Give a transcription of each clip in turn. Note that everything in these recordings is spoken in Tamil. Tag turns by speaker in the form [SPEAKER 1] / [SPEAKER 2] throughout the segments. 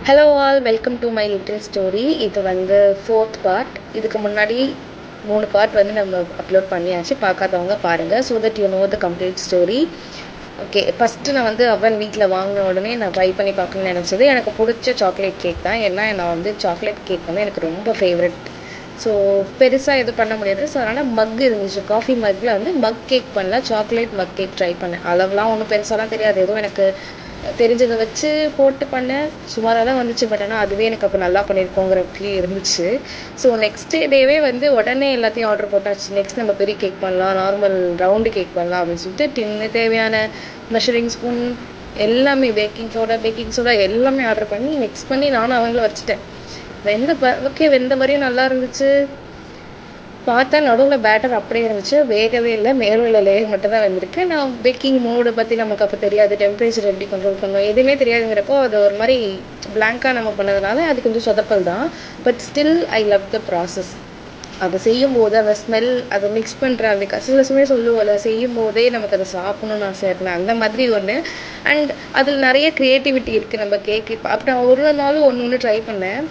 [SPEAKER 1] Hello all, welcome to my little story. இது வந்து 4th பார்ட். இதுக்கு முன்னாடி 3 பார்ட் வந்து நம்ம அப்லோட் பண்ணியாச்சு. பார்க்காதவங்க பாருங்கள், so that you no the complete story. Okay, first நான் வந்து அவன் வீட்டில் வாங்கின உடனே நான் ட்ரை பண்ணி பார்க்கணும்னு நினச்சது எனக்கு பிடிச்ச சாக்லேட் கேக் தான். ஏன்னா நான் வந்து சாக்லேட் கேக் வந்து எனக்கு ரொம்ப ஃபேவரட். ஸோ பெருசாக எதுவும் பண்ண முடியாது. ஸோ அதனால் மக் இருந்துச்சு, காஃபி மக்கில் வந்து மக் கேக் பண்ணல, சாக்லேட் மக் கேக் ட்ரை பண்ணேன். அளவுலாம் ஒன்றும் பெருசாலாம் தெரியாது, எதுவும் எனக்கு தெரிஞ்சதை வச்சு போட்டு பண்ணேன். சுமாராக தான் வந்துச்சு, பட் ஆனால் அதுவே எனக்கு அப்போ நல்லா பண்ணியிருக்கோங்கிற ஃபீல் இருந்துச்சு. ஸோ நெக்ஸ்ட் டேவே வந்து உடனே எல்லாத்தையும் ஆர்டர் போட்டாச்சு. நெக்ஸ்ட் நம்ம பெரிய கேக் பண்ணலாம், நார்மல் ரவுண்டு கேக் பண்ணலாம் அப்படின்னு சொல்லிட்டு டின்னு தேவையான மெஷரிங் ஸ்பூன் எல்லாமே, பேக்கிங் சோடா எல்லாமே ஆர்டர் பண்ணி மிக்ஸ் பண்ணி நானும் அவங்கள வச்சுட்டேன். வெந்த மாதிரியும் நல்லா இருந்துச்சு. பார்த்தா நடுவில் பேட்டர் அப்படியே இருந்துச்சு, வேகவே இல்லை, மேலும் உள்ள லேயர் மட்டும் தான் வந்திருக்கு. நான் பேக்கிங் மோடு பற்றி நமக்கு அப்போ தெரியாது, டெம்பரேச்சர் எப்படி கண்ட்ரோல் பண்ணணும் எதுவுமே தெரியாதுங்கிறப்போ அது ஒரு மாதிரி பிளாங்காக நம்ம பண்ணதுனால அது கொஞ்சம் சொதப்பல் தான். But still I love the process. அதை செய்யும் போது அந்த ஸ்மெல், அதை மிக்ஸ் பண்ணுற அந்த கசிலசுமே சொல்லுவோம்ல, செய்யும் போதே நமக்கு அதை சாப்பிடணும்னு ஆசையாக இருந்தேன், அந்த மாதிரி ஒன்று. அண்ட் அதில் நிறைய க்ரியேட்டிவிட்டி இருக்குது நம்ம கேக்கு. அப்புறம் ஒரு நாளும் ஒன்று ட்ரை பண்ணேன்.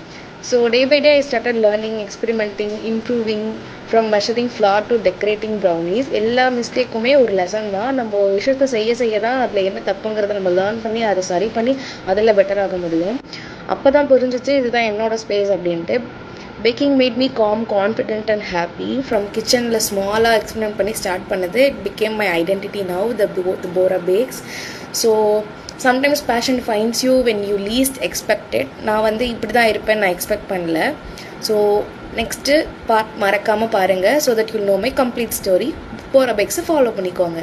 [SPEAKER 1] So day by day I started learning, experimenting, improving from measuring flour to decorating brownies. எல்லா மிஸ்டேக்குமே ஒரு லெசன் தான். நம்ம விஷயத்தை செய்ய தான் அதில் என்ன தப்புங்கிறத நம்ம லேர்ன் பண்ணி அதை சரி பண்ணி அதில் பெட்டராக முடியும். அப்போ தான் புரிஞ்சிச்சு இதுதான் என்னோடய ஸ்பேஸ் அப்படின்ட்டு. Baking made me confident and happy. From கிச்சனில் ஸ்மாலாக எக்ஸ்பெரிமெண்ட் பண்ணி ஸ்டார்ட் பண்ணது, it became my identity now, the Bora bakes. So sometimes passion finds you when you least expected. நான் வந்து இப்படி தான் இருப்பேன், நான் எக்ஸ்பெக்ட் பண்ணல. ஸோ நெக்ஸ்ட்டு பார்ட் மறக்காமல் பாருங்கள், so that you know my complete story. போரா பேக்ஸை ஃபாலோ பண்ணிக்கோங்க.